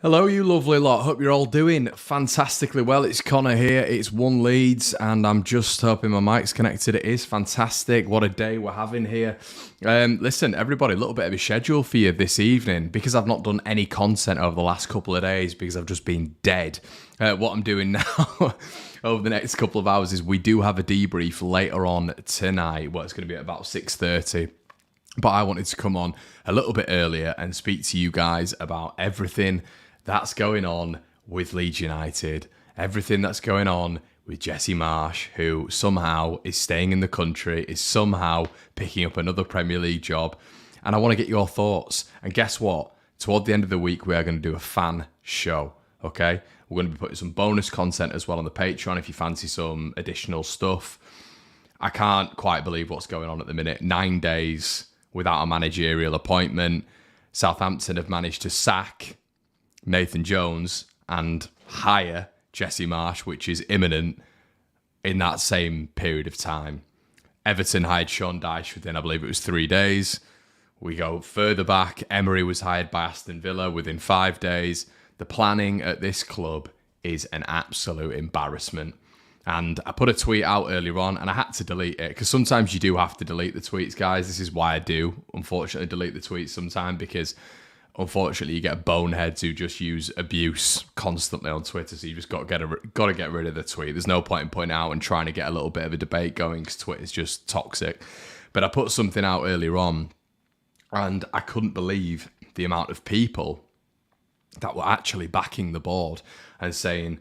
Hello, you lovely lot. Hope you're all doing fantastically well. It's Connor here. It's One Leeds, and I'm just hoping my mic's connected. It is fantastic. What a day we're having here. Listen, everybody, a little bit of a schedule for you this evening because I've not done any content over the last couple of days because I've just been dead. What I'm doing now over the next couple of hours is we do have a debrief later on tonight. Well, it's going to be at about 6:30. But I wanted to come on a little bit earlier and speak to you guys about everything that's going on with Leeds United, everything that's going on with Jesse Marsch, who somehow is staying in the country, is somehow picking up another Premier League job. And I want to get your thoughts. And guess what? Toward the end of the week, we are going to do a fan show, okay? We're going to be putting some bonus content as well on the Patreon if you fancy some additional stuff. I can't quite believe what's going on at the minute. 9 days without a managerial appointment. Southampton have managed to sack Nathan Jones and hire Jesse Marsch, which is imminent, in that same period of time. Everton hired Sean Dyche within, I believe it was 3 days. We go further back. Emery was hired by Aston Villa within 5 days. The planning at this club is an absolute embarrassment. And I put a tweet out earlier on and I had to delete it because sometimes you do have to delete the tweets, guys. This is why I do, unfortunately, delete the tweets sometimes because unfortunately, you get boneheads who just use abuse constantly on Twitter. So you just got to get rid of the tweet. There's no point in putting out and trying to get a little bit of a debate going because Twitter's just toxic. But I put something out earlier on, and I couldn't believe the amount of people that were actually backing the board and saying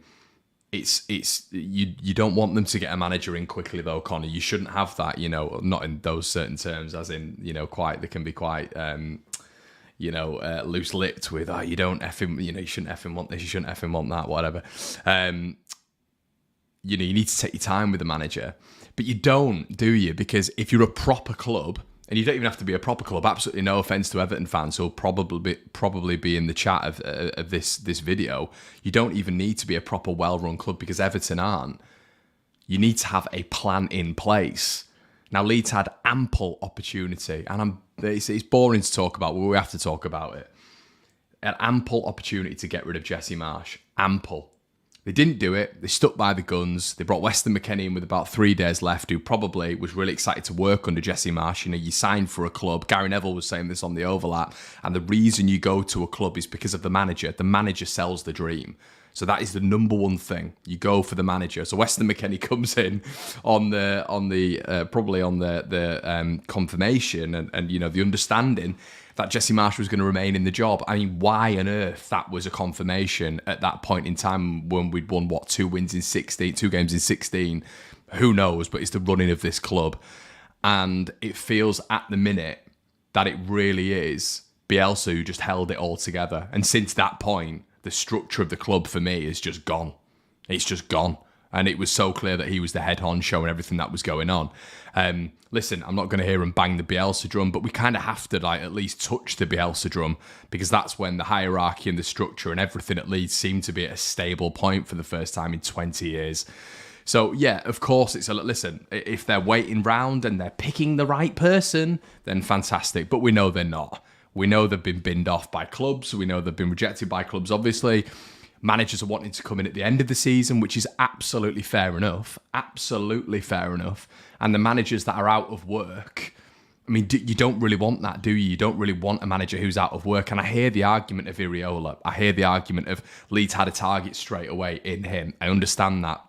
you don't want them to get a manager in quickly though, Connor. You shouldn't have that. Not in those certain terms, as in they can be quite. Loose-lipped with, you don't effing, you shouldn't effing want this, you shouldn't effing want that, whatever. You need to take your time with the manager. But you don't, do you? Because if you're a proper club, and you don't even have to be a proper club, absolutely no offence to Everton fans who'll probably be in the chat of this video, you don't even need to be a proper well-run club because Everton aren't. You need to have a plan in place. Now, Leeds had ample opportunity, and it's boring to talk about, but we have to talk about it. An ample opportunity to get rid of Jesse Marsch. Ample. They didn't do it. They stuck by the guns. They brought Weston McKennie in with about 3 days left, who probably was really excited to work under Jesse Marsch. You signed for a club. Gary Neville was saying this on the overlap. And the reason you go to a club is because of the manager. The manager sells the dream. So that is the number one thing. You go for the manager. So Weston McKennie comes in on the confirmation and the understanding that Jesse Marsch was going to remain in the job. I mean, why on earth that was a confirmation at that point in time when we'd won 2 games in 16? Who knows? But it's the running of this club, and it feels at the minute that it really is Bielsa who just held it all together. And since that point, the structure of the club for me is just gone. It's just gone. And it was so clear that he was the head honcho and everything that was going on. Listen, I'm not going to hear him bang the Bielsa drum, but we kind of have to at least touch the Bielsa drum because that's when the hierarchy and the structure and everything at Leeds seemed to be at a stable point for the first time in 20 years. So, yeah, of course, listen, if they're waiting round and they're picking the right person, then fantastic. But we know they're not. We know they've been binned off by clubs. We know they've been rejected by clubs, obviously. Managers are wanting to come in at the end of the season, which is absolutely fair enough. Absolutely fair enough. And the managers that are out of work, I mean, you don't really want that, do you? You don't really want a manager who's out of work. And I hear the argument of Iriola. I hear the argument of Leeds had a target straight away in him. I understand that.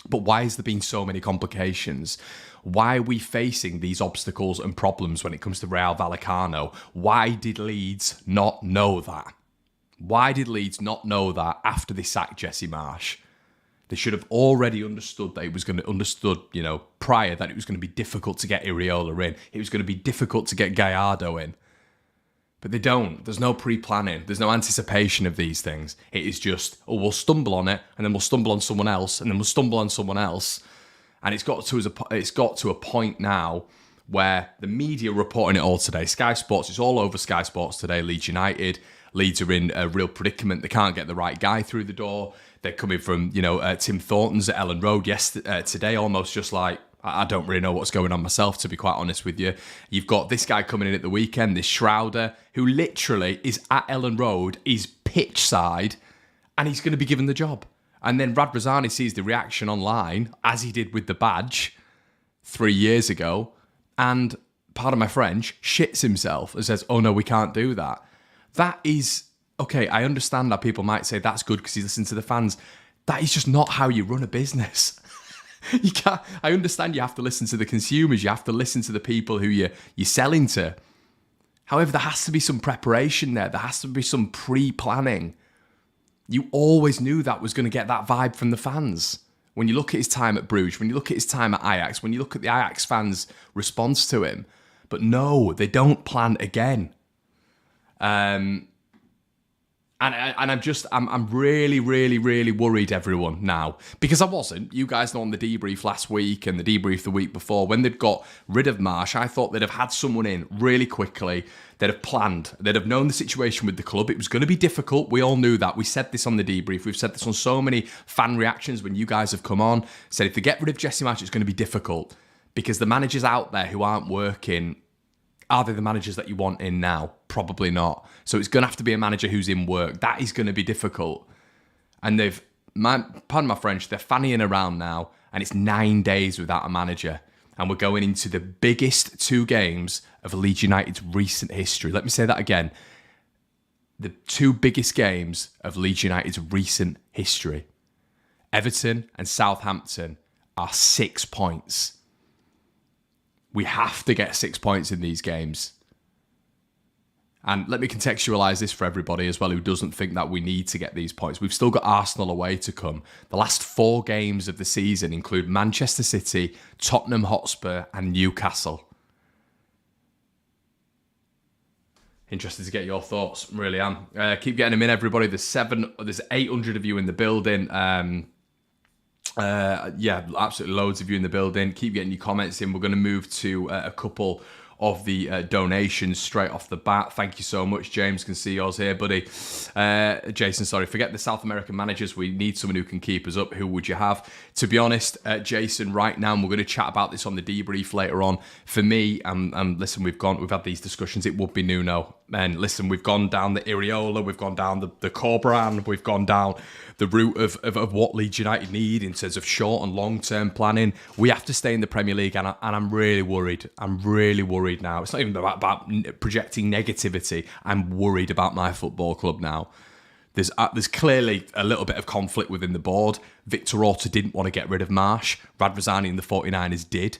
But why has there been so many complications? Why are we facing these obstacles and problems when it comes to Real Vallecano? Why did Leeds not know that? Why did Leeds not know that after they sacked Jesse Marsch? They should have already understood that it was going to, prior that it was going to be difficult to get Iriola in. It was going to be difficult to get Gallardo in. But they don't. There's no pre-planning. There's no anticipation of these things. It is just, we'll stumble on it, and then we'll stumble on someone else, and then we'll stumble on someone else. And it's got to a point now where the media are reporting it all today. Sky Sports, it's all over Sky Sports today. Leeds United. Leeds are in a real predicament. They can't get the right guy through the door. They're coming from, Tim Thornton's at Ellen Road today, almost just like, I don't really know what's going on myself, to be quite honest with you. You've got this guy coming in at the weekend, this Schrouder, who literally is at Ellen Road, is pitch side, and he's going to be given the job. And then Radrizzani sees the reaction online, as he did with the badge 3 years ago, and, pardon my French, shits himself and says, oh no, we can't do that. That is, okay, I understand how people might say that's good because he's listening to the fans. That is just not how you run a business. You can't. I understand you have to listen to the consumers. You have to listen to the people who you're selling to. However, there has to be some preparation there. There has to be some pre-planning. You always knew that was going to get that vibe from the fans. When you look at his time at Bruges, when you look at his time at Ajax, when you look at the Ajax fans' response to him. But no, they don't plan again. I'm really, really, really worried, everyone, now. Because I wasn't. You guys know on the debrief last week and the debrief the week before, when they'd got rid of Marsch, I thought they'd have had someone in really quickly. They'd have planned. They'd have known the situation with the club. It was going to be difficult. We all knew that. We said this on the debrief. We've said this on so many fan reactions when you guys have come on. Said if they get rid of Jesse Marsch, it's going to be difficult. Because the managers out there who aren't working, are they the managers that you want in now? Probably not. So it's going to have to be a manager who's in work. That is going to be difficult. And pardon my French, they're fannying around now, and it's 9 days without a manager. And we're going into the biggest 2 games of Leeds United's recent history. Let me say that again. The 2 biggest games of Leeds United's recent history. Everton and Southampton are 6 points. We have to get 6 points in these games. And let me contextualise this for everybody as well who doesn't think that we need to get these points. We've still got Arsenal away to come. The last 4 games of the season include Manchester City, Tottenham Hotspur and Newcastle. Interested to get your thoughts, really am. Keep getting them in, everybody. There's 800 of you in the building. Absolutely loads of you in the building. Keep getting your comments in. We're going to move to a couple of the donations straight off the bat. Thank you so much, James. Can see yours here, buddy. Jason, sorry. Forget the South American managers. We need someone who can keep us up. Who would you have? To be honest, Jason, right now, and we're going to chat about this on the debrief later on. For me, listen, we've had these discussions. It would be Nuno. And listen, we've gone down the Iriola, we've gone down the Corberan, we've gone down the route of what Leeds United need in terms of short and long-term planning. We have to stay in the Premier League, and I'm really worried. I'm really worried now. It's not even about projecting negativity. I'm worried about my football club now. There's clearly a little bit of conflict within the board. Victor Orta didn't want to get rid of Marsch. Radrizzani and the 49ers did.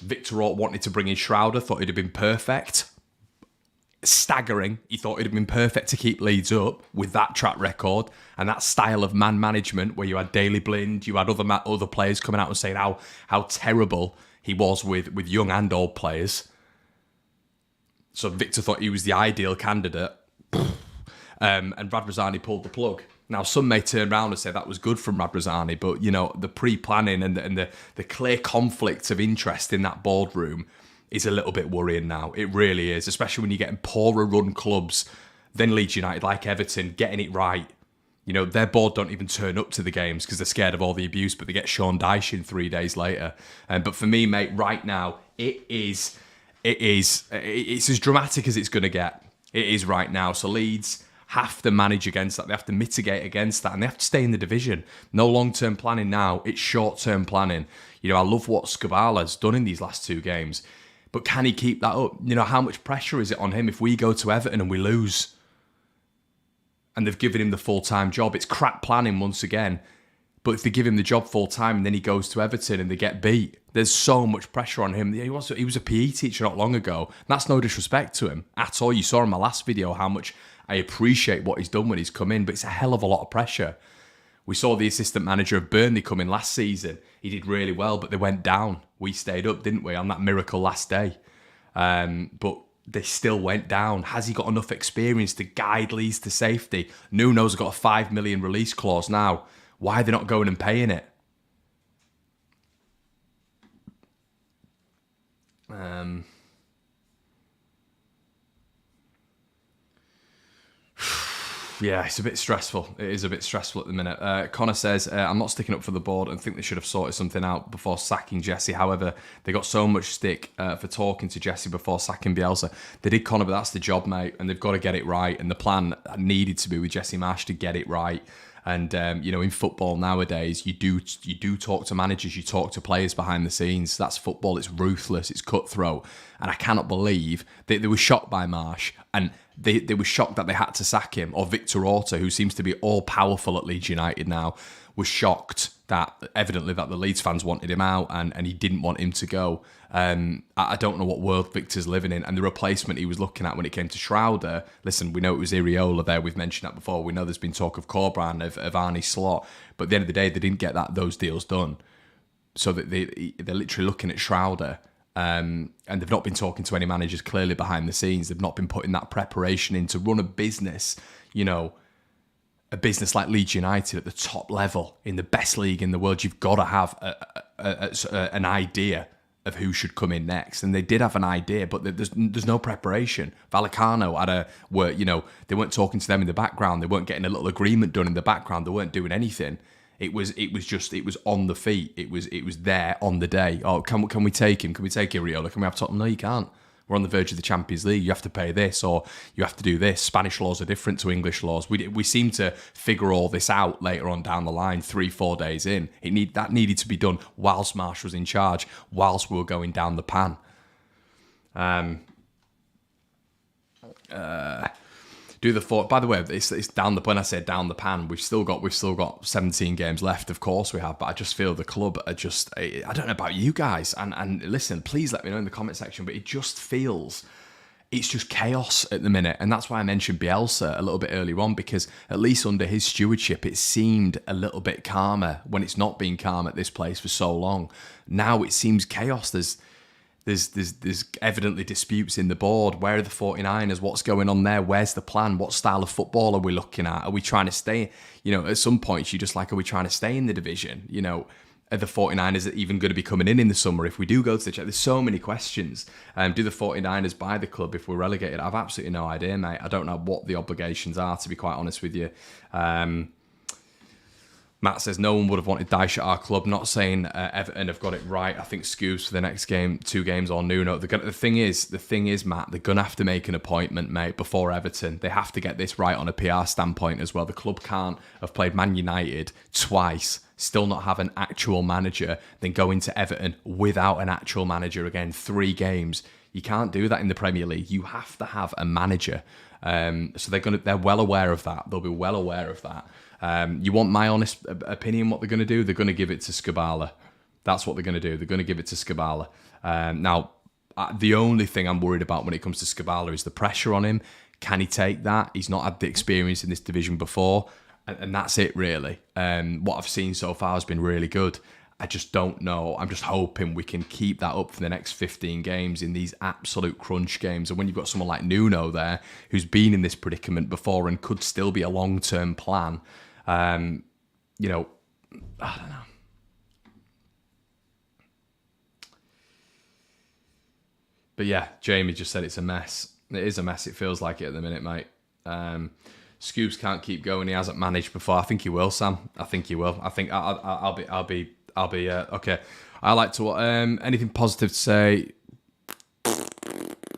Victor Orta wanted to bring in Schroeder, thought he'd have been perfect. Staggering. He thought it'd have been perfect to keep Leeds up with that track record and that style of man management where you had Daley Blind, you had other players coming out and saying how terrible he was with young and old players. So Victor thought he was the ideal candidate. And Radrizzani pulled the plug. Now, some may turn around and say that was good from Radrizzani, but, you know, the pre-planning and the clear conflict of interest in that boardroom is a little bit worrying now. It really is, especially when you're getting poorer run clubs than Leeds United, like Everton, getting it right. You know, their board don't even turn up to the games because they're scared of all the abuse, but they get Sean Dyche in 3 days later. But for me, mate, right now, it's as dramatic as it's going to get. It is right now. So Leeds have to manage against that. They have to mitigate against that, and they have to stay in the division. No long-term planning now. It's short-term planning. You know, I love what Skubala's done in these last 2 games. But can he keep that up? You know, how much pressure is it on him if we go to Everton and we lose? And they've given him the full-time job. It's crap planning once again. But if they give him the job full-time and then he goes to Everton and they get beat, there's so much pressure on him. He was a PE teacher not long ago. That's no disrespect to him at all. You saw in my last video how much I appreciate what he's done when he's come in, but it's a hell of a lot of pressure. We saw the assistant manager of Burnley come in last season. He did really well, but they went down. We stayed up, didn't we, on that miracle last day? But they still went down. Has he got enough experience to guide Leeds to safety? Nuno's got a 5 million release clause now. Why are they not going and paying it? Yeah, it's a bit stressful. It is a bit stressful at the minute. Connor says, I'm not sticking up for the board and think they should have sorted something out before sacking Jesse. However, they got so much stick for talking to Jesse before sacking Bielsa. They did, Connor, but that's the job, mate, and they've got to get it right. And the plan needed to be with Jesse Marsch to get it right. And in football nowadays, you do talk to managers, you talk to players behind the scenes. That's football. It's ruthless. It's cutthroat. And I cannot believe they were shocked by Marsch, and they were shocked that they had to sack him. Or Victor Orta, who seems to be all powerful at Leeds United now, was shocked that evidently that the Leeds fans wanted him out and he didn't want him to go. I don't know what world Victor's living in. And the replacement he was looking at when it came to Schroeder, listen, we know it was Iriola there. We've mentioned that before. We know there's been talk of Corberan, of Arne Slot. But at the end of the day, they didn't get those deals done. So that they're literally looking at Schroeder. And they've not been talking to any managers clearly behind the scenes. They've not been putting that preparation in to run a business, a business like Leeds United at the top level in the best league in the world. You've got to have an idea of who should come in next. And they did have an idea, but there's no preparation. Vallecano they weren't talking to them in the background. They weren't getting a little agreement done in the background. They weren't doing anything. It was on the feet. It was there on the day. Oh, can we take him? Can we take Iriola? Can we have Tottenham? No, you can't. We're on the verge of the Champions League. You have to pay this, or you have to do this. Spanish laws are different to English laws. We seem to figure all this out later on down the line, 3-4 days in. That needed to be done whilst Marsch was in charge, whilst we were going down the pan. By the way, it's down the. When I say down the pan, we've still got 17 games left. Of course we have, but I just feel the club are just. I don't know about you guys, and listen, please let me know in the comment section. But it just feels, it's just chaos at the minute, and that's why I mentioned Bielsa a little bit earlier on, because at least under his stewardship, it seemed a little bit calmer when it's not been calm at this place for so long. Now it seems chaos. There's evidently disputes in the board. Where are the 49ers? What's going on there? Where's the plan? What style of football are we looking at? Are we trying to stay? At some points you're just like, are we trying to stay in the division? Are the 49ers even going to be coming in the summer if we do go to the Champions? There's so many questions. Do the 49ers buy the club if we're relegated? I've absolutely no idea, mate. I don't know what the obligations are, to be quite honest with you. Matt says no one would have wanted Dyche at our club. Not saying Everton have got it right. I think Scoobs for the next game, 2 games or Nuno. The thing is, Matt, they're gonna have to make an appointment, mate, before Everton. They have to get this right on a PR standpoint as well. The club can't have played Man United twice, still not have an actual manager, then go into Everton without an actual manager again. 3 games. You can't do that in the Premier League. You have to have a manager. So they're well aware of that. They'll be well aware of that. You want my honest opinion what they're going to do? They're going to give it to Skubala. That's what they're going to do. They're going to give it to Skubala. Now, the only thing I'm worried about when it comes to Skubala is the pressure on him. Can he take that? He's not had the experience in this division before. And that's it, really. What I've seen so far has been really good. I just don't know. I'm just hoping we can keep that up for the next 15 games in these absolute crunch games. And when you've got someone like Nuno there, who's been in this predicament before and could still be a long-term plan, I don't know. But yeah, Jamie just said it's a mess. It is a mess. It feels like it at the minute, mate. Scoobs can't keep going. He hasn't managed before. I think he will, Sam. I think he will. I think I'll be okay. I like to anything positive to say.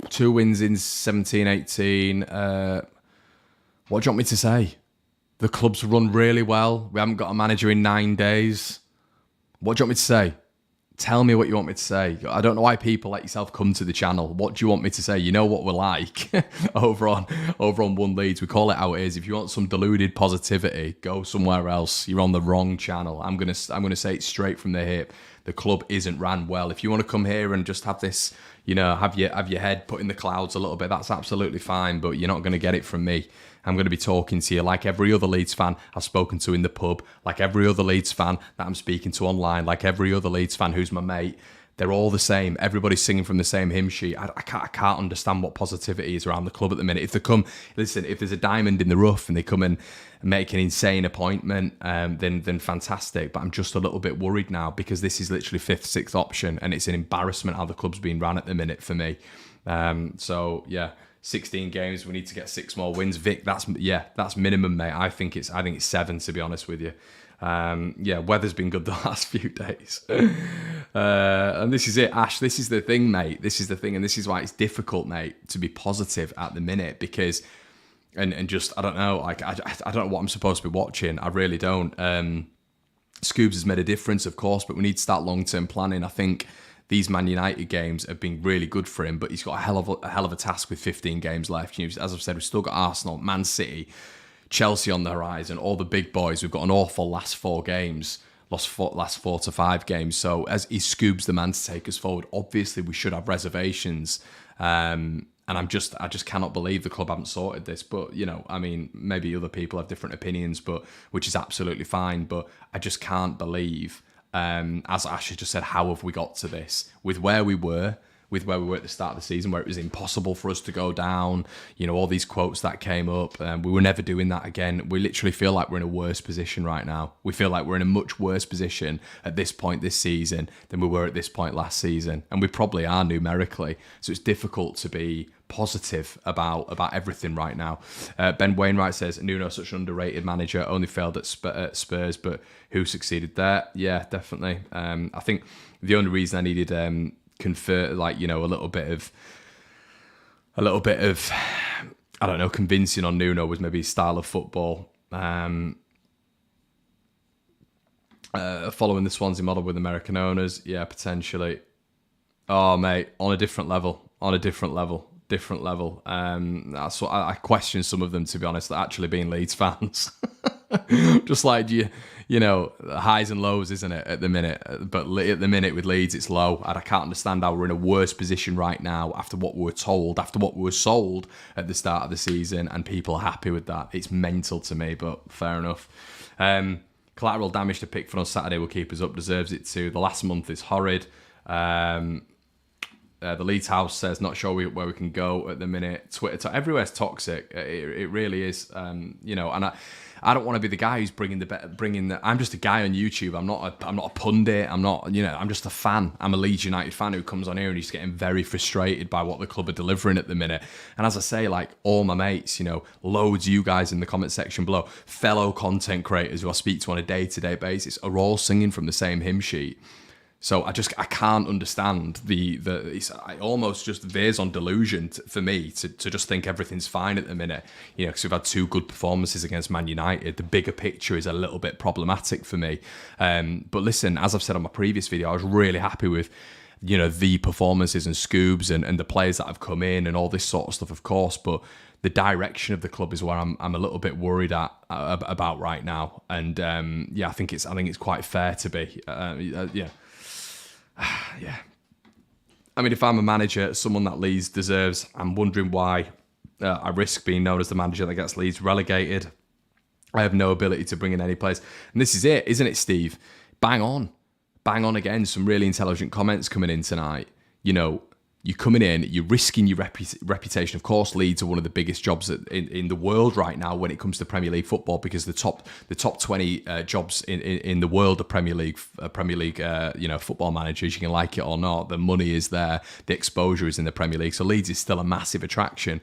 2 wins in 17-18. What do you want me to say? The club's run really well. We haven't got a manager in 9 days. What do you want me to say? Tell me what you want me to say. I don't know why people like yourself come to the channel. What do you want me to say? You know what we're like over on One Leeds. We call it how it is. If you want some deluded positivity, go somewhere else. You're on the wrong channel. I'm gonna say it straight from the hip. The club isn't ran well. If you want to come here and just have this, have your head put in the clouds a little bit, that's absolutely fine. But you're not going to get it from me. I'm going to be talking to you like every other Leeds fan I've spoken to in the pub, like every other Leeds fan that I'm speaking to online, like every other Leeds fan who's my mate. They're all the same. Everybody's singing from the same hymn sheet. I can't understand what positivity is around the club at the minute. If there's a diamond in the rough and they come and make an insane appointment, then fantastic. But I'm just a little bit worried now because this is literally 5th, 6th option, and it's an embarrassment how the club's being ran at the minute for me. So yeah. 16 games. We need to get 6 more wins. Vic, that's minimum, mate. I think it's 7, to be honest with you. Weather's been good the last few days. And this is it, Ash. This is the thing, mate. This is the thing, and this is why it's difficult, mate, to be positive at the minute, because and just I don't know, like I don't know what I'm supposed to be watching. I really don't. Scoobs has made a difference, of course, but we need to start long-term planning. I think these Man United games have been really good for him, but he's got a hell of a task with 15 games left. You know, as I've said, we've still got Arsenal, Man City, Chelsea on the horizon, all the big boys. We've got an awful last 4 games, last 4 to 5 games. So as is Scoobs the man to take us forward? Obviously, we should have reservations. And I just cannot believe the club haven't sorted this. But, you know, I mean, maybe other people have different opinions, but which is absolutely fine. But I just can't believe, as Ash just said, how have we got to this? With where we were at the start of the season, where it was impossible for us to go down, you know, all these quotes that came up, we were never doing that again. We literally feel like we're in a worse position right now. We feel like we're in a much worse position at this point this season than we were at this point last season, and we probably are numerically. So it's difficult to be positive about everything right now. Ben Wainwright says, Nuno, such an underrated manager, only failed at Spurs, but who succeeded there? Yeah, definitely. I think the only reason I needed a little bit of I don't know, convincing on Nuno was maybe his style of football. Following the Swansea model with American owners, yeah, potentially. Oh, mate, on a different level. That's what I question some of them, to be honest, actually being Leeds fans. Just like you know, highs and lows, isn't it, at the minute? But at the minute with Leeds, it's low. And I can't understand how we're in a worse position right now after what we were told, after what we were sold at the start of the season, and people are happy with that. It's mental to me, but fair enough. Collateral damage to Pickford on Saturday will keep us up, deserves it too. The last month is horrid. The Leeds House says, not sure where we can go at the minute. Twitter, everywhere's toxic. It really is. You know, and I don't want to be the guy who's bringing the. I'm just a guy on YouTube. I'm not a pundit. I'm just a fan. I'm a Leeds United fan who comes on here and he's getting very frustrated by what the club are delivering at the minute. And as I say, like all my mates, you know, loads of you guys in the comment section below, fellow content creators who I speak to on a day-to-day basis, are all singing from the same hymn sheet. So I can't understand it almost just veers on delusion for me to just think everything's fine at the minute. You know, because we've had 2 good performances against Man United. The bigger picture is a little bit problematic for me. But listen, as I've said on my previous video, I was really happy with, you know, the performances and Scoobs and the players that have come in and all this sort of stuff, of course. But the direction of the club is where I'm a little bit worried about right now. And I think it's quite fair to be. Yeah. I mean, if I'm a manager, someone that Leeds deserves, I'm wondering why I risk being known as the manager that gets Leeds relegated. I have no ability to bring in any players. And this is it, isn't it, Steve? Bang on again. Some really intelligent comments coming in tonight. You know, you're coming in, you're risking your reputation. Of course, Leeds are one of the biggest jobs in the world right now when it comes to Premier League football, because the top 20 jobs in the world are Premier League football managers. You can like it or not, the money is there, the exposure is in the Premier League. So Leeds is still a massive attraction.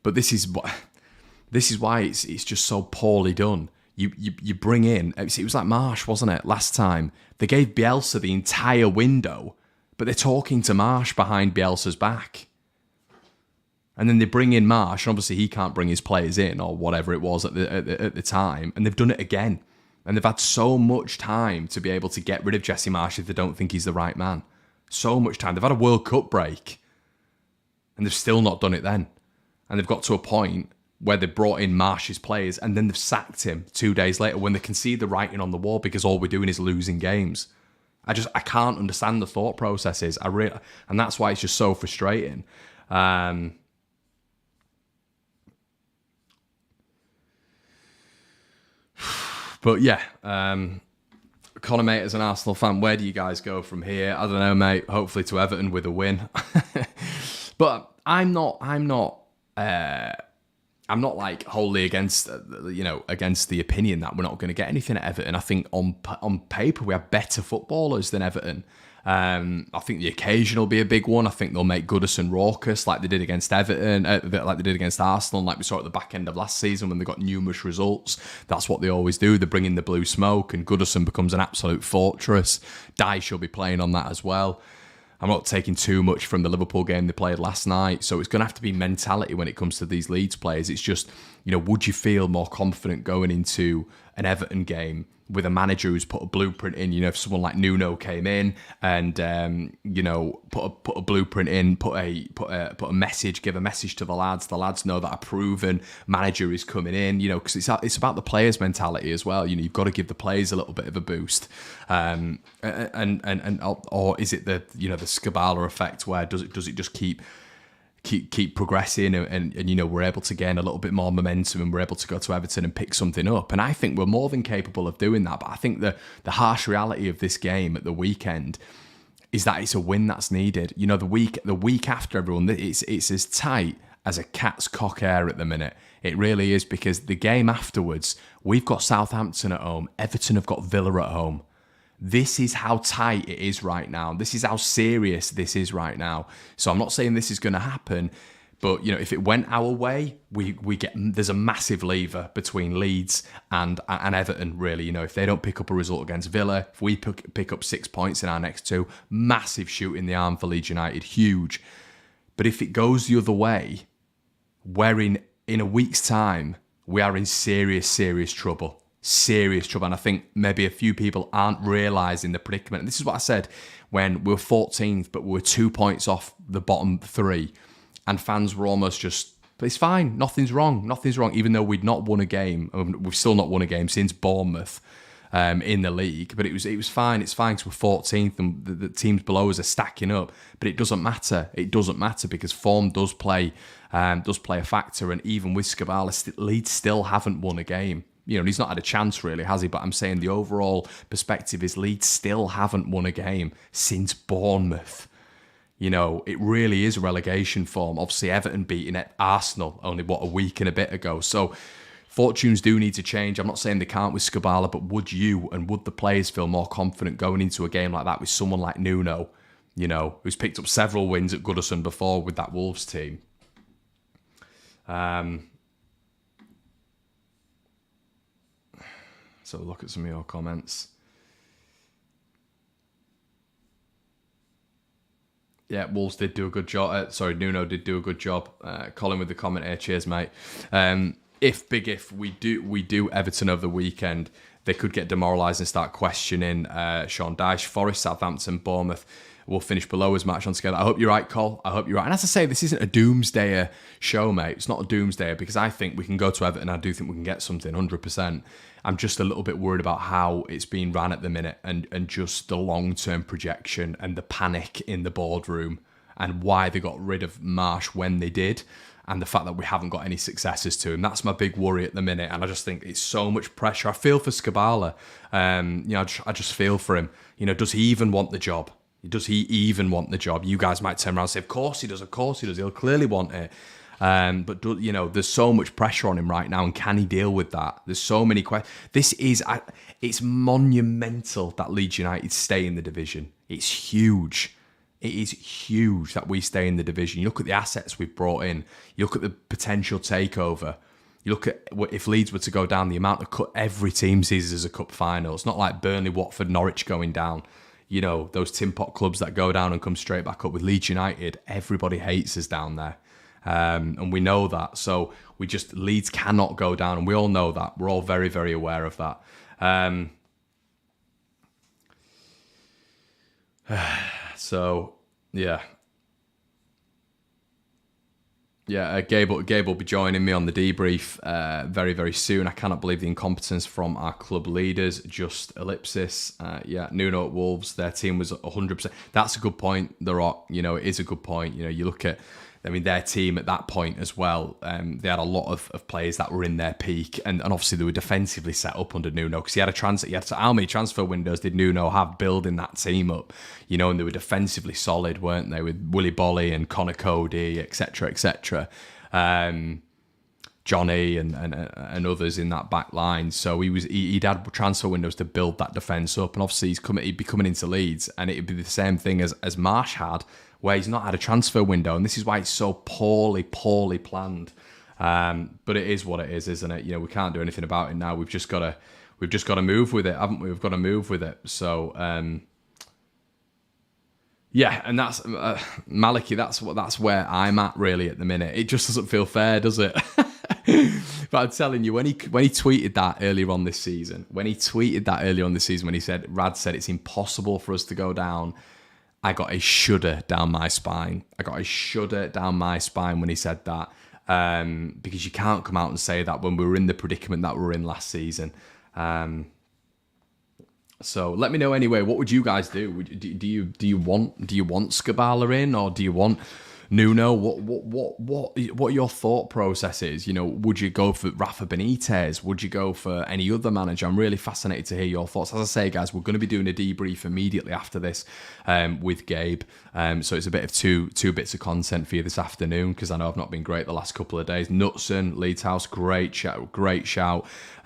But this is why it's just so poorly done. You bring in, it was like Marsch, wasn't it, last time? They gave Bielsa the entire window, but they're talking to Marsch behind Bielsa's back. And then they bring in Marsch, and obviously he can't bring his players in, or whatever it was at the time, and they've done it again. And they've had so much time to be able to get rid of Jesse Marsch if they don't think he's the right man. So much time. They've had a World Cup break, and they've still not done it then. And they've got to a point where they brought in Marsch's players, and then they've sacked him 2 days later when they can see the writing on the wall, because all we're doing is losing games. I can't understand the thought processes. And that's why it's just so frustrating. But yeah, Connor, mate, as an Arsenal fan, where do you guys go from here? I don't know, mate. Hopefully to Everton with a win. But I'm not like wholly against the opinion that we're not going to get anything at Everton. I think on paper we have better footballers than Everton. I think the occasion will be a big one. I think they'll make Goodison raucous like they did against Everton, like they did against Arsenal, like we saw at the back end of last season when they got numerous results. That's what they always do. They bring in the blue smoke and Goodison becomes an absolute fortress. Dyche will be playing on that as well. I'm not taking too much from the Liverpool game they played last night. So it's going to have to be mentality when it comes to these Leeds players. It's just, would you feel more confident going into an Everton game with a manager who's put a blueprint in? If someone like Nuno came in and, put a blueprint in, put a message, give a message to the lads know that a proven manager is coming in, because it's about the players' mentality as well. You've got to give the players a little bit of a boost. Or is it the Skubala effect where does it just keep progressing and we're able to gain a little bit more momentum and we're able to go to Everton and pick something up? And I think we're more than capable of doing that. But I think the harsh reality of this game at the weekend is that it's a win that's needed. The week after everyone, it's as tight as a cat's cock air at the minute. It really is, because the game afterwards, we've got Southampton at home, Everton have got Villa at home. This is how tight it is right now. This is how serious this is right now. So I'm not saying this is going to happen, but if it went our way, there's a massive lever between Leeds and Everton. Really, if they don't pick up a result against Villa, if we pick up 6 points in our next two, massive shoot in the arm for Leeds United, huge. But if it goes the other way, we're in a week's time, we are in serious trouble. Serious trouble. And I think maybe a few people aren't realising the predicament. And this is what I said when we were 14th, but we were 2 points off the bottom three. And fans were almost just, it's fine, nothing's wrong, even though we'd not won a game. We've still not won a game since Bournemouth in the league. But it was fine, it's fine because we're 14th and the teams below us are stacking up. But it doesn't matter. It doesn't matter because form does play a factor. And even with Skubala, Leeds still haven't won a game. He's not had a chance really, has he? But I'm saying the overall perspective is Leeds still haven't won a game since Bournemouth. It really is relegation form. Obviously, Everton beating Arsenal only, a week and a bit ago. So fortunes do need to change. I'm not saying they can't with Skubala, but would the players feel more confident going into a game like that with someone like Nuno, who's picked up several wins at Goodison before with that Wolves team? So look at some of your comments. Yeah, Wolves did do a good job. Nuno did do a good job. Colin with the comment here. Cheers, mate. If we do Everton over the weekend, they could get demoralised and start questioning Sean Dyche. Forest, Southampton, Bournemouth will finish below us, match on together. I hope you're right, Cole. I hope you're right. And as I say, this isn't a doomsdayer show, mate. It's not a doomsdayer because I think we can go to Everton. I do think we can get something, 100%. I'm just a little bit worried about how it's being ran at the minute and just the long-term projection and the panic in the boardroom and why they got rid of Marsch when they did and the fact that we haven't got any successors to him. That's my big worry at the minute. And I just think it's so much pressure. I feel for Skubala. I just feel for him. Does he even want the job? Does he even want the job? You guys might turn around and say, of course he does. He'll clearly want it. But there's so much pressure on him right now, and can he deal with that? There's so many questions. It's monumental that Leeds United stay in the division. It's huge. It is huge that we stay in the division. You look at the assets we've brought in. You look at the potential takeover. You look at if Leeds were to go down, the amount of cut every team sees as a cup final. It's not like Burnley, Watford, Norwich going down. Those tin pot clubs that go down and come straight back up. With Leeds United, everybody hates us down there. And we know that. So Leeds cannot go down. And we all know that. We're all very, very aware of that. So, yeah. Yeah, Gabe will be joining me on the debrief very, very soon. I cannot believe the incompetence from our club leaders. Just ellipsis. Nuno at Wolves, their team was 100%. That's a good point, The Rock. It is a good point. You look at, their team at that point as well, they had a lot of players that were in their peak, and obviously they were defensively set up under Nuno because he had how many transfer windows did Nuno have building that team up? And they were defensively solid, weren't they? With Willy Bolly and Connor Cody, etc., etc. Johnny and others in that back line. So he'd had transfer windows to build that defence up, and obviously he'd be coming into Leeds, and it'd be the same thing as Marsch had, where he's not had a transfer window, and this is why it's so poorly planned. But it is what it is, isn't it? We can't do anything about it now. We've just got to move with it, haven't we? We've got to move with it. So yeah, and that's Maliki. That's where I'm at really at the minute. It just doesn't feel fair, does it? But I'm telling you, when he tweeted that earlier on this season, when he said, Rad said it's impossible for us to go down, I got a shudder down my spine. When he said that, because you can't come out and say that when we were in the predicament that we were in last season. So let me know anyway. What would you guys do? Do you want Skubala in, or do you want Nuno? What are your thought processes? Would you go for Rafa Benitez? Would you go for any other manager? I'm really fascinated to hear your thoughts. As I say, guys, we're going to be doing a debrief immediately after this with Gabe. So it's a bit of two bits of content for you this afternoon, because I know I've not been great the last couple of days. Knutson, Leeds House, great shout.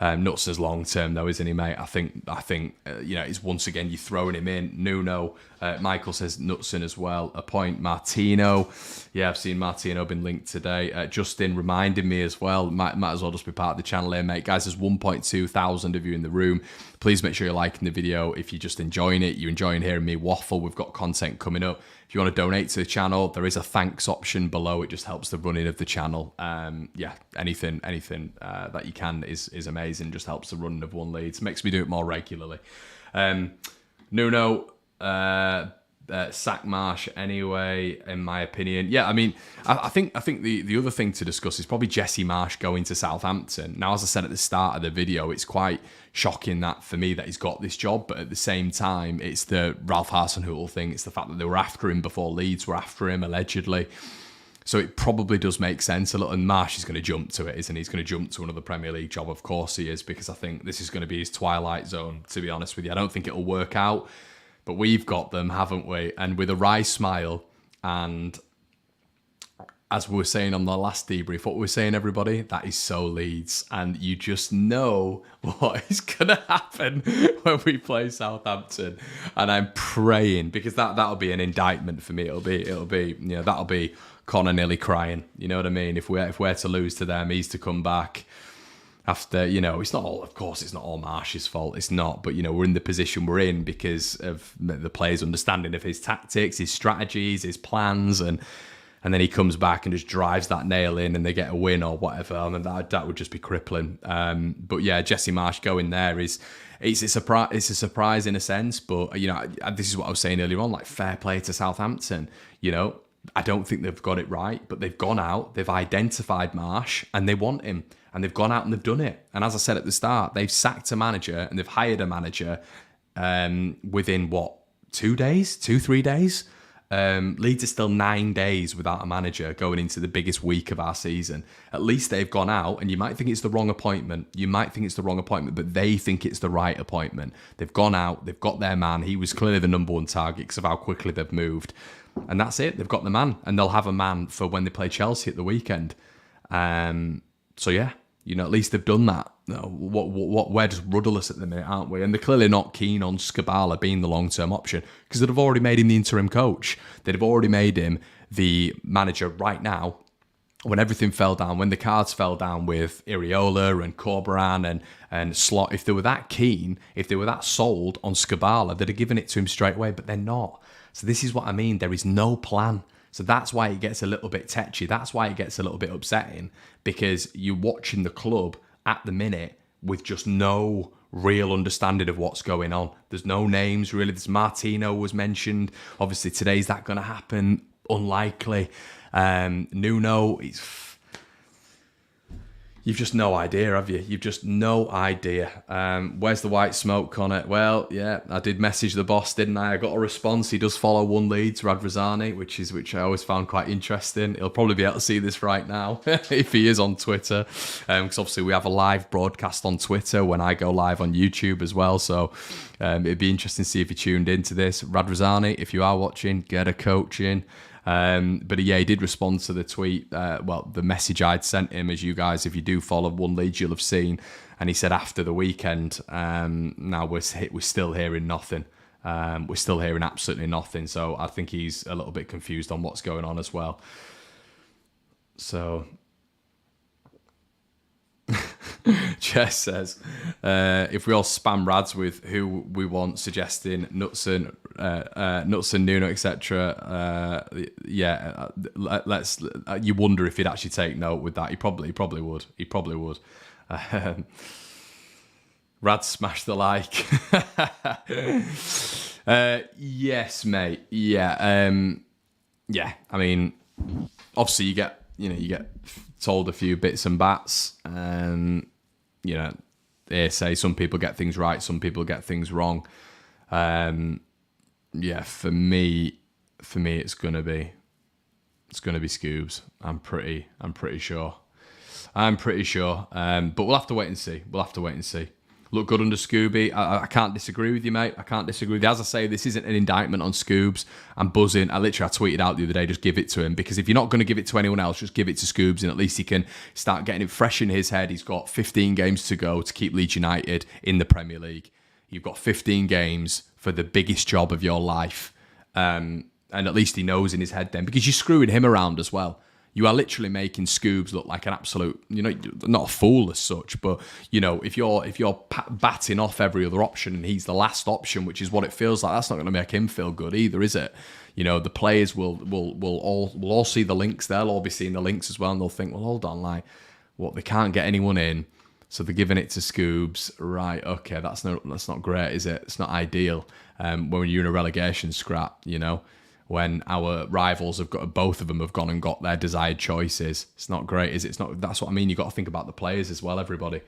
Knutson's long term though, isn't he, mate? I think it's once again you're throwing him in. Nuno, Michael says Knutson as well. A point. Martino, yeah, I've seen Martino been linked today. Justin reminded me as well. Might as well just be part of the channel here, mate. Guys, there's 1.2 thousand of you in the room. Please make sure you're liking the video if you're just enjoying it. You're enjoying hearing me waffle. We've got content coming up. If you want to donate to the channel, there is a thanks option below. It just helps the running of the channel. Yeah, anything that you can is amazing. Just helps the running of One Leeds. Makes me do it more regularly. Nuno, sack Marsch anyway, in my opinion. Yeah, I mean, I think the other thing to discuss is probably Jesse Marsch going to Southampton. Now, as I said at the start of the video, it's quite shocking that for me that he's got this job, but at the same time, it's the Ralph Hasenhüttl thing. It's the fact that they were after him before Leeds were after him, allegedly. So it probably does make sense a little. And Marsch is going to jump to it, isn't he? He's going to jump to another Premier League job. Of course he is, because I think this is going to be his twilight zone, to be honest with you. I don't think it'll work out, but we've got them, haven't we? And with a wry smile, and as we were saying on the last debrief, what we were saying, everybody, that is so Leeds. And you just know what is going to happen when we play Southampton. And I'm praying, because that'll be an indictment for me. It'll be that'll be Connor nearly crying. You know what I mean? If we're to lose to them, he's to come back after, it's not all, of course, it's not all Marsch's fault. It's not, but, we're in the position we're in because of the players' understanding of his tactics, his strategies, his plans, and then he comes back and just drives that nail in and they get a win or whatever. I mean, that would just be crippling. But yeah, Jesse Marsch going there it's a surprise in a sense, but, this is what I was saying earlier on, like, fair play to Southampton, I don't think they've got it right, but they've gone out, they've identified Marsch, and they want him, and they've gone out and they've done it. And as I said at the start, they've sacked a manager and they've hired a manager within, 3 days? Leeds are still 9 days without a manager going into the biggest week of our season. At least they've gone out, and you might think it's the wrong appointment. But they think it's the right appointment. They've gone out, they've got their man. He was clearly the number one target because of how quickly they've moved. And that's it. They've got the man, and they'll have a man for when they play Chelsea at the weekend. So yeah, at least they've done that. We're just rudderless at the minute, aren't we? And they're clearly not keen on Skubala being the long-term option, because they'd have already made him the interim coach. They'd have already made him the manager right now. When everything fell down, when the cards fell down with Iriola and Corberan and Slot, if they were that keen, if they were that sold on Skubala, they'd have given it to him straight away, but they're not. So this is what I mean. There is no plan. So that's why it gets a little bit tetchy. That's why it gets a little bit upsetting, because you're watching the club at the minute with just no real understanding of what's going on. There's no names really. This Martino was mentioned. Obviously today's that going to happen? Unlikely. Nuno, you've just no idea, have you? You've just no idea. Where's the white smoke on it? Well, yeah, I did message the boss, didn't I? I got a response. He does follow One Leeds, Radrazani, which I always found quite interesting. He'll probably be able to see this right now if he is on Twitter, because obviously we have a live broadcast on Twitter when I go live on YouTube as well. So it'd be interesting to see if he tuned into this. Radrazani, if you are watching, get a coach in. But yeah, he did respond to the tweet, the message I'd sent him, as you guys, if you do follow One Leeds, you'll have seen. And he said after the weekend, now we're still hearing nothing. We're still hearing absolutely nothing. So I think he's a little bit confused on what's going on as well. So Jess says, if we all spam Rads with who we want, suggesting Knutson, Nuno, etc. Let's. You wonder if he'd actually take note with that. He probably would. He probably would. Rad smash the like. Yes, mate. Yeah. Yeah. I mean, obviously you get told a few bits and bats. They say some people get things right, some people get things wrong. Yeah, for me, it's gonna be Scoobs. I'm pretty sure. But we'll have to wait and see. Look good under Scooby. I can't disagree with you, mate. I can't disagree with you. As I say, this isn't an indictment on Scoobs. I'm buzzing. I tweeted out the other day, just give it to him. Because if you're not going to give it to anyone else, just give it to Scoobs, and at least he can start getting it fresh in his head. He's got 15 games to go to keep Leeds United in the Premier League. You've got 15 games for the biggest job of your life. And at least he knows in his head then. Because you're screwing him around as well. You are literally making Scoobs look like an absolute, not a fool as such, but if you're batting off every other option and he's the last option, which is what it feels like, that's not going to make him feel good either, is it? The players will all see the links. They'll all be seeing the links as well, and they'll think, well, hold on, they can't get anyone in, so they're giving it to Scoobs, right? Okay, that's not great, is it? It's not ideal. When you're in a relegation scrap, when our rivals both of them have gone and got their desired choices. It's not great, is it? It's not. That's what I mean. You've got to think about the players as well, everybody.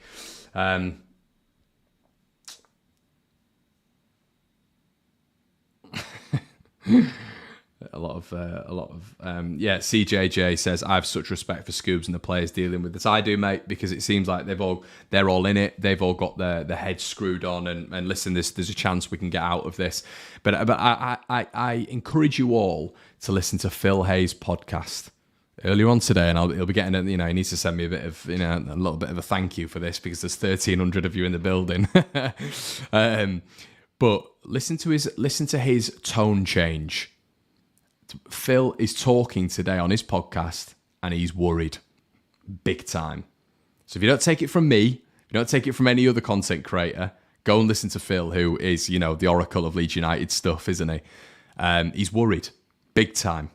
CJJ says, I have such respect for Scoobs and the players dealing with this. I do, mate, because it seems like they're all in it. They've all got their heads screwed on, and listen, there's a chance we can get out of this. But I encourage you all to listen to Phil Hayes' podcast earlier on today, and he'll be getting he needs to send me a bit of a little bit of a thank you for this, because there's 1,300 of you in the building. But listen to his tone change. Phil is talking today on his podcast, and he's worried big time. So if you don't take it from me, if you don't take it from any other content creator, go and listen to Phil, who is, the oracle of Leeds United stuff, isn't he? He's worried big time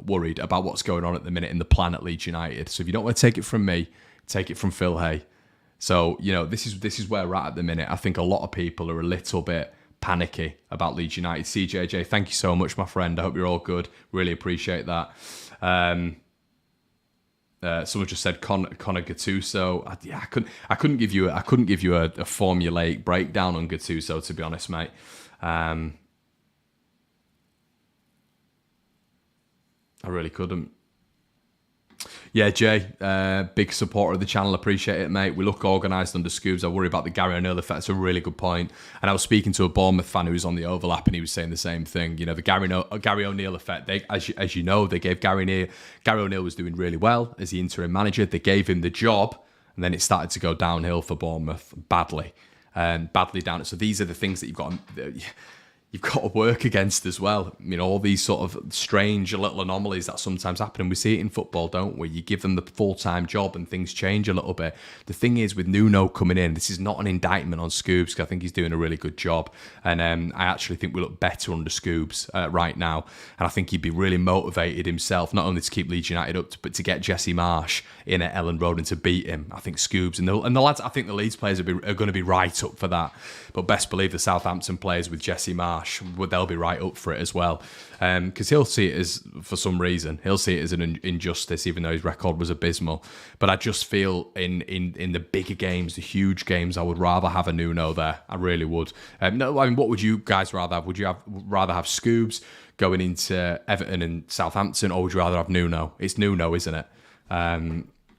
worried about what's going on at the minute in the plan at Leeds United. So if you don't want to take it from me, take it from Phil Hay. So, this is where we're at the minute. I think a lot of people are a little bit panicky about Leeds United. CJJ, thank you so much, my friend. I hope you're all good. Really appreciate that. Someone just said Conor Gattuso. I couldn't give you a formulaic breakdown on Gattuso, to be honest, mate. I really couldn't. Yeah, Jay, big supporter of the channel. Appreciate it, mate. We look organised under Scoobs. I worry about the Gary O'Neill effect. It's a really good point. And I was speaking to a Bournemouth fan who was on the overlap, and he was saying the same thing. The Gary O'Neill effect. They, as you know, they gave Gary O'Neill was doing really well as the interim manager. They gave him the job, and then it started to go downhill for Bournemouth badly down. So these are the things that you've got to work against as well. All these sort of strange little anomalies that sometimes happen, and we see it in football, don't we? You give them the full-time job and things change a little bit. The thing is, with Nuno coming in, this is not an indictment on Scoobs, because I think he's doing a really good job, and I actually think we look better under Scoobs right now, and I think he'd be really motivated himself, not only to keep Leeds United up, but to get Jesse Marsch in at Ellen Road and to beat him. I think Scoobs and the lads, I think the Leeds players are going to be right up for that, but best believe the Southampton players with Jesse Marsch, they'll be right up for it as well, because he'll see it as, for some reason, he'll see it as an injustice, even though his record was abysmal. But I just feel in the bigger games, the huge games, I would rather have a Nuno there. I really would. What would you guys rather have? Would you rather have Scoobs going into Everton and Southampton, or would you rather have Nuno? It's Nuno, isn't it?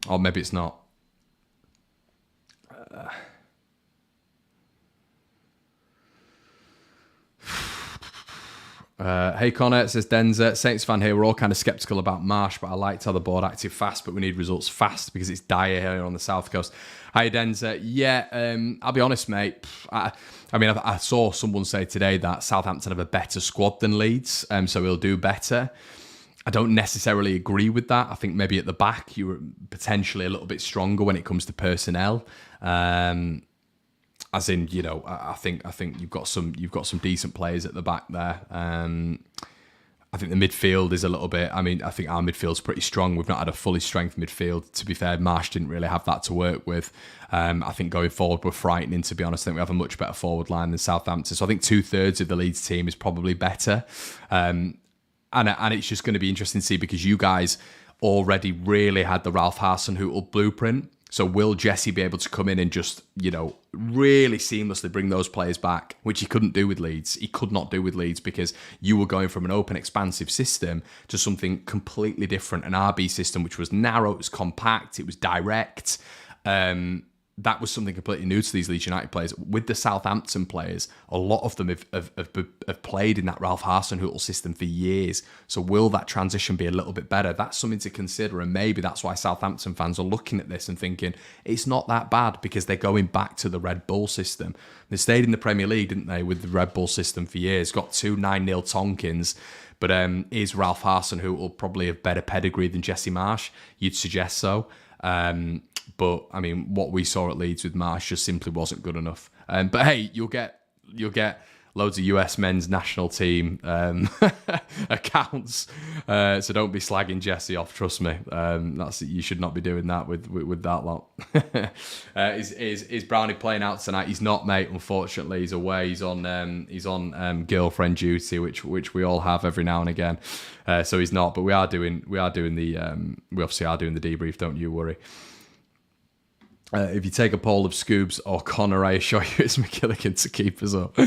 Or maybe it's not. Hey Connor, it says Denzer, Saints fan here. We're all kind of skeptical about Marsch, but I liked how the board acted fast, but we need results fast because it's dire here on the South Coast. Hi Denzer. Yeah, I'll be honest, mate. I saw someone say today that Southampton have a better squad than Leeds, so we'll do better. I don't necessarily agree with that. I think maybe at the back you were potentially a little bit stronger when it comes to personnel. As in, you know, I think you've got some decent players at the back there. I think the midfield is a little bit. I mean, I think our midfield's pretty strong. We've not had a fully strength midfield. To be fair, Marsch didn't really have that to work with. I think going forward we're frightening. To be honest, I think we have a much better forward line than Southampton. So I think 2/3 of the Leeds team is probably better. And it's just going to be interesting to see because you guys already really had the Ralph Hasenhüttl blueprint. So will Jesse be able to come in and just, you know, really seamlessly bring those players back, which he couldn't do with Leeds. He could not do with Leeds because you were going from an open, expansive system to something completely different, an RB system, which was narrow, it was compact, it was direct. That was something completely new to these Leeds United players. With the Southampton players, a lot of them have played in that Ralph Hasenhüttl system for years. So will that transition be a little bit better? That's something to consider. And maybe that's why Southampton fans are looking at this and thinking, it's not that bad because they're going back to the Red Bull system. They stayed in the Premier League, didn't they, with the Red Bull system for years. Got 2 9-0 Tonkins. But is Ralph Hasenhüttl probably of better pedigree than Jesse Marsch? You'd suggest so. But I mean, what we saw at Leeds with Marsch just simply wasn't good enough. But hey, you'll get loads of US men's national team accounts. So don't be slagging Jesse off. Trust me, you should not be doing that with that lot. Is Brownie playing out tonight? He's not, mate. Unfortunately, he's away. He's on girlfriend duty, which we all have every now and again. So he's not. But we obviously are doing the debrief. Don't you worry. If you take a poll of Scoobs or Connor, I assure you it's McGilligan to keep us up.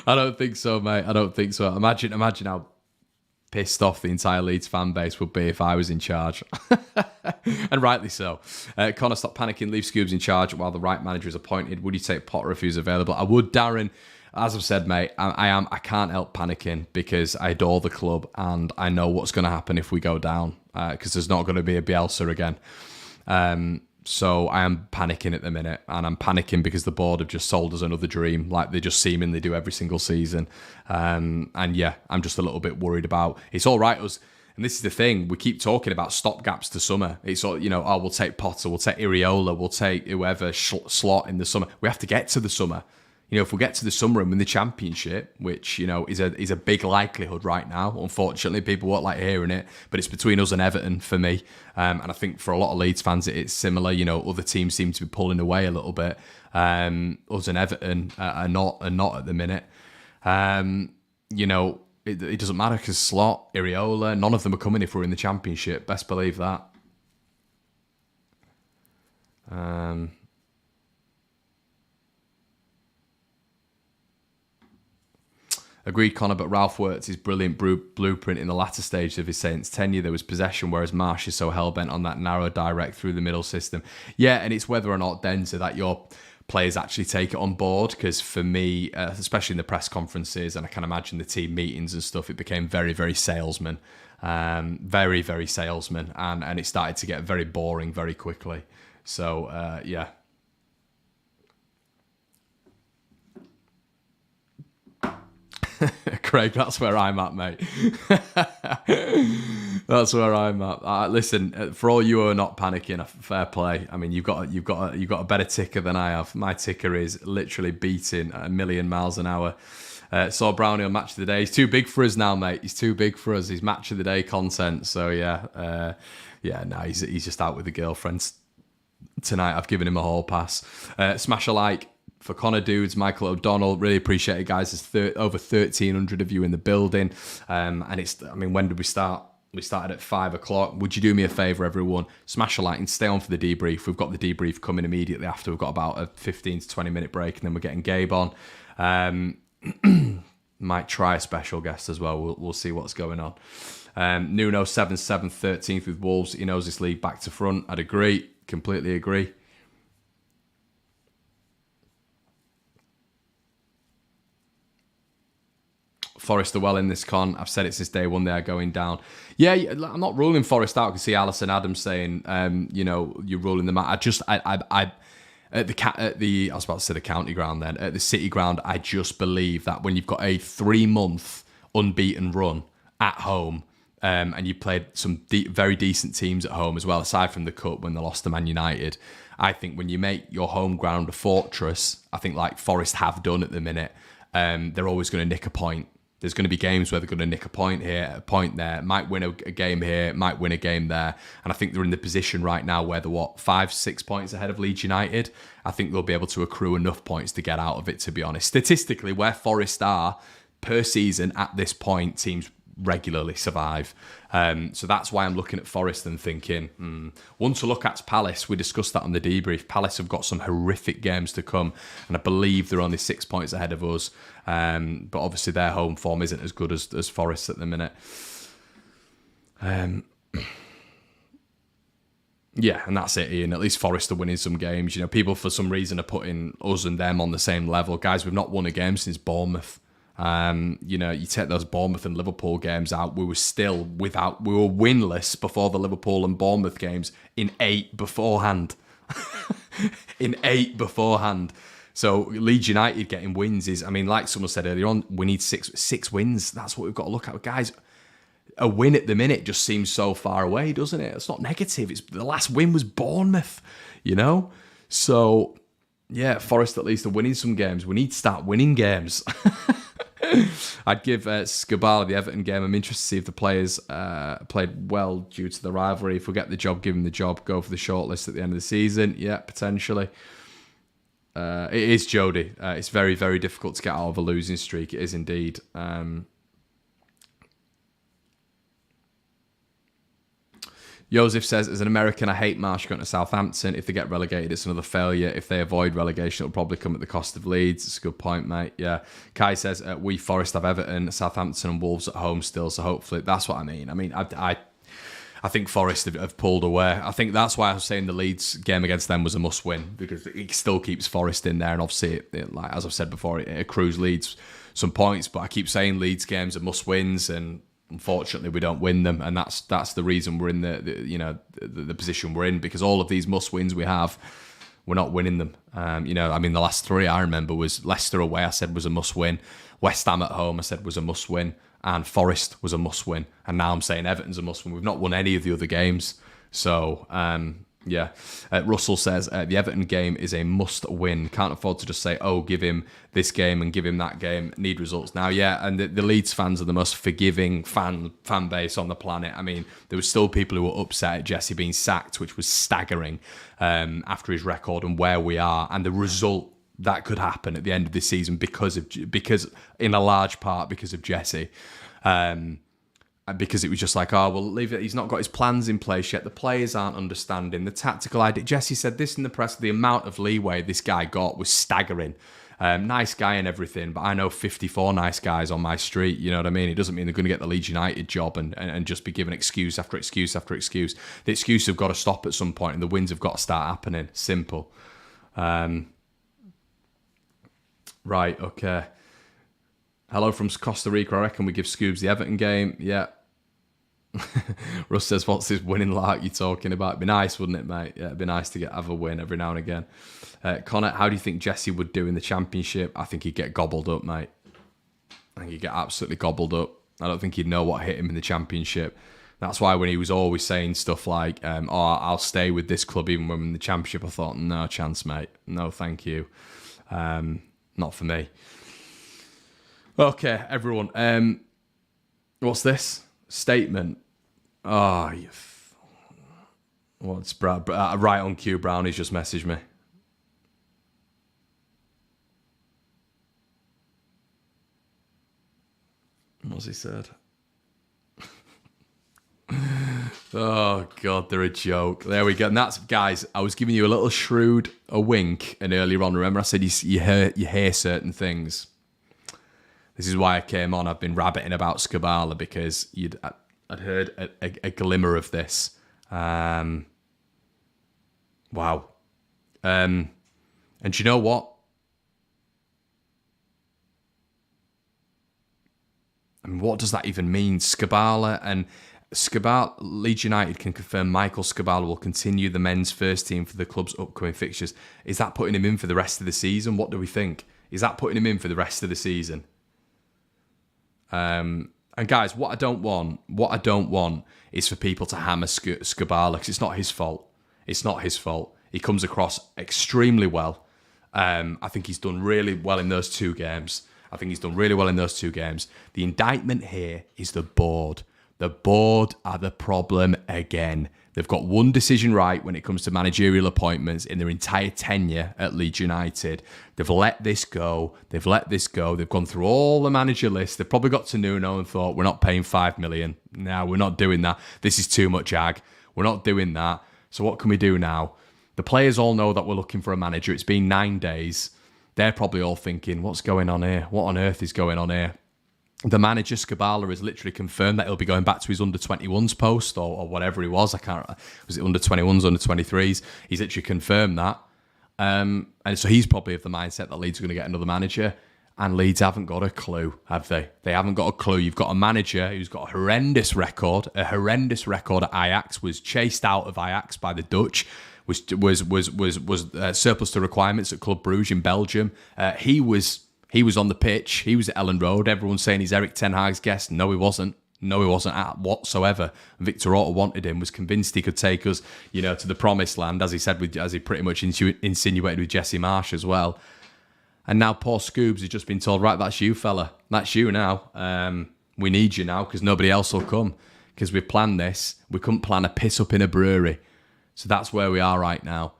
I don't think so, mate. I don't think so. Imagine how pissed off the entire Leeds fan base would be if I was in charge. And rightly so. Connor, stop panicking. Leave Scoobs in charge while the right manager is appointed. Would you take Potter if he was available? I would, Darren. As I've said, mate, I can't help panicking because I adore the club and I know what's going to happen if we go down because there's not going to be a Bielsa again. So I am panicking at the minute, and I'm panicking because the board have just sold us another dream, like they just seemingly do every single season. And yeah, I'm just a little bit worried about. It's all right, us. And this is the thing, we keep talking about stopgaps to summer. It's all, you know, we'll take Potter, we'll take Iriola, we'll take whoever slot in the summer. We have to get to the summer. You know, if we get to the summer and win the championship, which, you know, is a big likelihood right now, unfortunately, people won't like hearing it, but it's between us and Everton for me. And I think for a lot of Leeds fans, it's similar. You know, other teams seem to be pulling away a little bit. Us and Everton are not at the minute. You know, it doesn't matter because Slot, Iriola, none of them are coming if we're in the championship. Best believe that. Agreed, Connor, but Ralph worked his brilliant blueprint in the latter stage of his Saints tenure. There was possession, whereas Marsch is so hell-bent on that narrow, direct, through-the-middle system. Yeah, and it's whether or not, Denzer, that your players actually take it on board, because for me, especially in the press conferences, and I can imagine the team meetings and stuff, it became very, very salesman. Very, very salesman, and it started to get very boring very quickly. So, yeah. Craig, that's where I'm at, mate. That's where I'm at. Listen, for all you who are not panicking, fair play. I mean, you've got a better ticker than I have. My ticker is literally beating a million miles an hour. Saw Brownie on Match of the Day. He's too big for us now, mate. He's too big for us. He's Match of the Day content. So yeah, he's just out with the girlfriends tonight. I've given him a hall pass. Smash a like for Connor Dudes, Michael O'Donnell. Really appreciate it, guys. There's over 1,300 of you in the building. And when did we start? We started at 5 o'clock. Would you do me a favour, everyone? Smash a like and stay on for the debrief. We've got the debrief coming immediately after. We've got about a 15 to 20 minute break, and then we're getting Gabe on. Might try a special guest as well. We'll see what's going on. Nuno 7-7, 13th with Wolves. He knows this league back to front. I'd agree. Completely agree. Forest are well in this con. I've said it since day one. They are going down. Yeah, I'm not ruling Forest out. I can see Alison Adams saying, you're ruling them out. I was about to say the county ground then. At the city ground, I just believe that when you've got a 3-month unbeaten run at home, and you played some very decent teams at home as well, aside from the cup when they lost to Man United, I think when you make your home ground a fortress, I think like Forest have done at the minute, they're always going to nick a point. There's going to be games where they're going to nick a point here, a point there, might win a game here, might win a game there. And I think they're in the position right now where they're, 5-6 points ahead of Leeds United. I think they'll be able to accrue enough points to get out of it, to be honest. Statistically, where Forest are per season at this point, teams regularly survive. So that's why I'm looking at Forest and thinking, one to look at's Palace. We discussed that on the debrief. Palace have got some horrific games to come, and I believe they're only 6 points ahead of us. But obviously their home form isn't as good as Forest at the minute. Yeah, and that's it, Ian. At least Forest are winning some games. People for some reason are putting us and them on the same level. Guys, we've not won a game since Bournemouth. You take those Bournemouth and Liverpool games out, we were winless before the Liverpool and Bournemouth games in 8 beforehand. In 8 beforehand. So Leeds United getting wins is, like someone said earlier on, we need six wins. That's what we've got to look at. Guys, a win at the minute just seems so far away, doesn't it? It's not negative. The last win was Bournemouth, So, yeah, Forest at least are winning some games. We need to start winning games. I'd give Skubala the Everton game. I'm interested to see if the players played well due to the rivalry. If we get the job, give them the job. Go for the shortlist at the end of the season. Yeah, potentially. It is Jody. It's very, very difficult to get out of a losing streak. It is indeed. Joseph says, as an American, I hate Marsch going to Southampton. If they get relegated, it's another failure. If they avoid relegation, it'll probably come at the cost of Leeds. It's a good point, mate. Yeah. Kai says, we Forest have Everton, Southampton and Wolves at home still, so hopefully that's what I mean. I think Forest have pulled away. I think that's why I was saying the Leeds game against them was a must-win, because it still keeps Forest in there, and obviously, like as I've said before, it accrues Leeds some points, but I keep saying Leeds games are must-wins, and unfortunately, we don't win them, and that's the reason we're in the position we're in, because all of these must-wins we have, we're not winning them. The last 3 I remember was Leicester away, I said was a must-win. West Ham at home, I said was a must-win. And Forest was a must-win. And now I'm saying Everton's a must-win. We've not won any of the other games. So, yeah. Russell says, the Everton game is a must-win. Can't afford to just say, give him this game and give him that game. Need results now. Yeah, and the Leeds fans are the most forgiving fan base on the planet. There were still people who were upset at Jesse being sacked, which was staggering after his record and where we are. And the result that could happen at the end of this season because in a large part because of Jesse. Because it was just like, leave it. He's not got his plans in place yet. The players aren't understanding the tactical idea. Jesse said this in the press. The amount of leeway this guy got was staggering. Nice guy and everything, but I know 54 nice guys on my street. You know what I mean? It doesn't mean they're going to get the Leeds United job and just be given excuse after excuse after excuse. The excuse have got to stop at some point, and the wins have got to start happening. Simple. Right, okay. Hello from Costa Rica. I reckon we give Scoobs the Everton game. Yeah. Russ says, what's this winning like you're talking about? It'd be nice, wouldn't it, mate? Yeah, it'd be nice to have a win every now and again. Connor, how do you think Jesse would do in the Championship? I think he'd get gobbled up, mate. I think he'd get absolutely gobbled up. I don't think he'd know what hit him in the Championship. That's why when he was always saying stuff like, I'll stay with this club even when I'm in the Championship, I thought, no chance, mate. No, thank you. Not for me. Okay, everyone. What's this? Statement. What's Brad? Right on cue, Brownie's just messaged me. What's he said? Oh, God, they're a joke. There we go. And that's, guys, I was giving you a little shrewd, a wink, and earlier on, remember I said you hear certain things. This is why I came on. I've been rabbiting about Skubala because I'd heard a glimmer of this. Wow. And do you know what? I mean, what does that even mean? Leeds United can confirm Michael Skubala will continue the men's first team for the club's upcoming fixtures. Is that putting him in for the rest of the season? What do we think? Is that putting him in for the rest of the season? And guys, what I don't want is for people to hammer Skubala, because it's not his fault. It's not his fault. He comes across extremely well. I think he's done really well in those two games. The indictment here is the board. The board are the problem again. They've got one decision right when it comes to managerial appointments in their entire tenure at Leeds United. They've let this go. They've gone through all the manager lists. They've probably got to Nuno and thought, we're not paying 5 million. No, we're not doing that. This is too much ag. We're not doing that. So what can we do now? The players all know that we're looking for a manager. It's been 9 days. They're probably all thinking, what's going on here? What on earth is going on here? The manager, Skubala, has literally confirmed that he'll be going back to his under-21s post or whatever he was. Was it under-21s, under-23s? He's literally confirmed that. And so he's probably of the mindset that Leeds are going to get another manager. And Leeds haven't got a clue, have they? They haven't got a clue. You've got a manager who's got a horrendous record at Ajax, was chased out of Ajax by the Dutch, was surplus to requirements at Club Brugge in Belgium. He was on the pitch. He was at Ellen Road. Everyone's saying he's Erik ten Hag's guest. No, he wasn't. At whatsoever. Victor Orta wanted him, was convinced he could take us, to the promised land, as he said, as he pretty much insinuated with Jesse Marsch as well. And now poor Scoobs has just been told, right, that's you, fella. That's you now. We need you now because nobody else will come. Because we've planned this. We couldn't plan a piss up in a brewery. So that's where we are right now.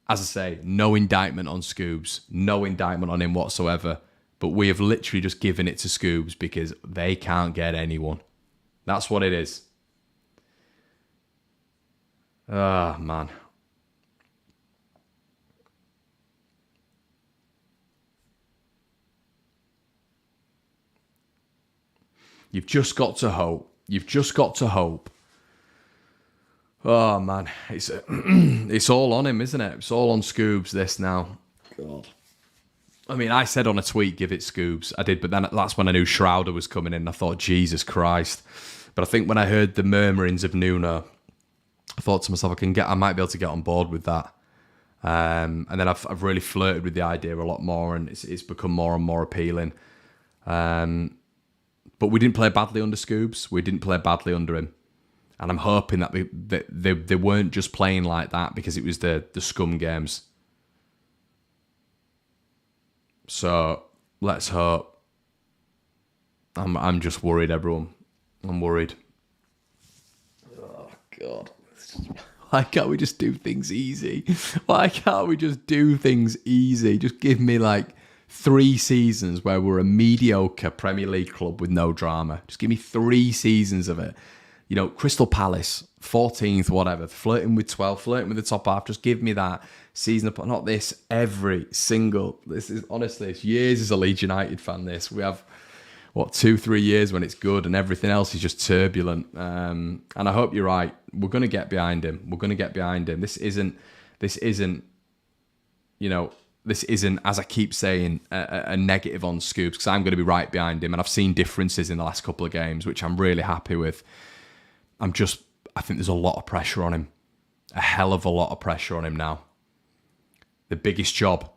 As I say, no indictment on Scoobs. No indictment on him whatsoever. But we have literally just given it to Scoobs because they can't get anyone. That's what it is. Ah, man. You've just got to hope. Oh, man. It's all on him, isn't it? It's all on Scoobs, this now. God. I mean, I said on a tweet, give it Scoobs. I did, but then that's when I knew Schrouder was coming in. I thought, Jesus Christ. But I think when I heard the murmurings of Nuno, I thought to myself, I might be able to get on board with that. And then I've really flirted with the idea a lot more, and it's become more and more appealing. But we didn't play badly under Scoobs. We didn't play badly under him. And I'm hoping that they weren't just playing like that because it was the scum games. So let's hope. I'm just worried, everyone. I'm worried. Oh, God. Why can't we just do things easy? Just give me 3 seasons where we're a mediocre Premier League club with no drama. Just give me 3 seasons of it. Crystal Palace, 14th, whatever, flirting with 12th, flirting with the top half. Just give me that season, not this every single. This is honestly, it's years as a Leeds United fan. This we have 2-3 years when it's good, and everything else is just turbulent. And I hope you're right. We're going to get behind him. This isn't. This isn't, as I keep saying, a negative on Scoobs, because I'm going to be right behind him, and I've seen differences in the last couple of games, which I'm really happy with. I think there's a lot of pressure on him. A hell of a lot of pressure on him now. The biggest job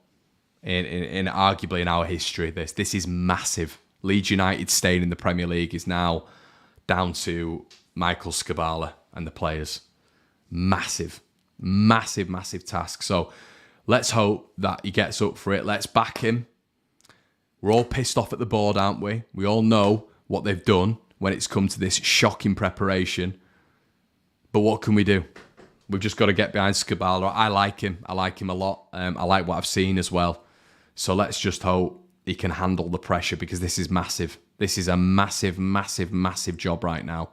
in arguably in our history. This is massive. Leeds United staying in the Premier League is now down to Michael Skubala and the players. Massive task. So let's hope that he gets up for it. Let's back him. We're all pissed off at the board, aren't we? We all know what they've done when it's come to this shocking preparation. But what can we do? We've just got to get behind Skubala. I like him a lot. I like what I've seen as well. So let's just hope he can handle the pressure, because this is massive. This is a massive job right now.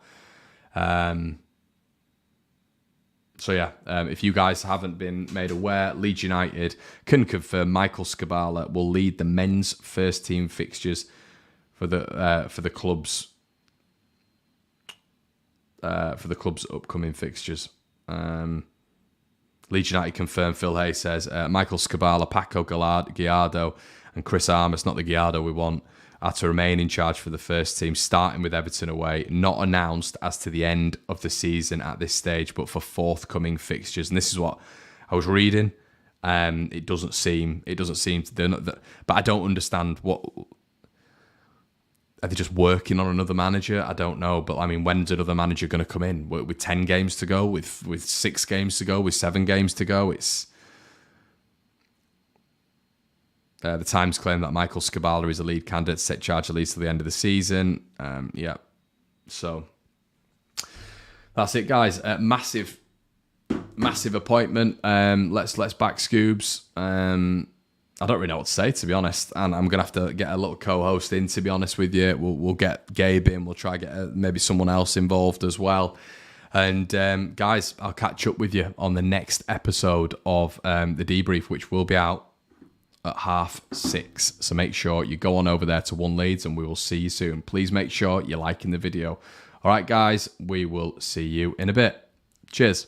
If you guys haven't been made aware, Leeds United can confirm Michael Skubala will lead the men's first team fixtures for the club's upcoming fixtures. Leeds United confirmed. Phil Hay says Michael Skubala, Paco Gallardo, and Chris Armas, not the Gallardo we want, are to remain in charge for the first team, starting with Everton away. Not announced as to the end of the season at this stage, but for forthcoming fixtures. And this is what I was reading. It doesn't seem to. But I don't understand what. Are they just working on another manager? I don't know. But I mean, when's another manager going to come in? With 10 games to go, with 6 games to go, with 7 games to go? It's the Times claim that Michael Skubala is a lead candidate to take charge of Leeds till the end of the season. Yeah. So that's it, guys. Massive appointment. Let's back Scoobs. I don't really know what to say, to be honest, and I'm gonna have to get a little co-host in. To be honest with you, we'll get Gabe in. We'll try to get maybe someone else involved as well. And guys, I'll catch up with you on the next episode of the debrief, which will be out at 6:30. So make sure you go on over there to One Leeds, and we will see you soon. Please make sure you're liking the video. All right, guys, we will see you in a bit. Cheers.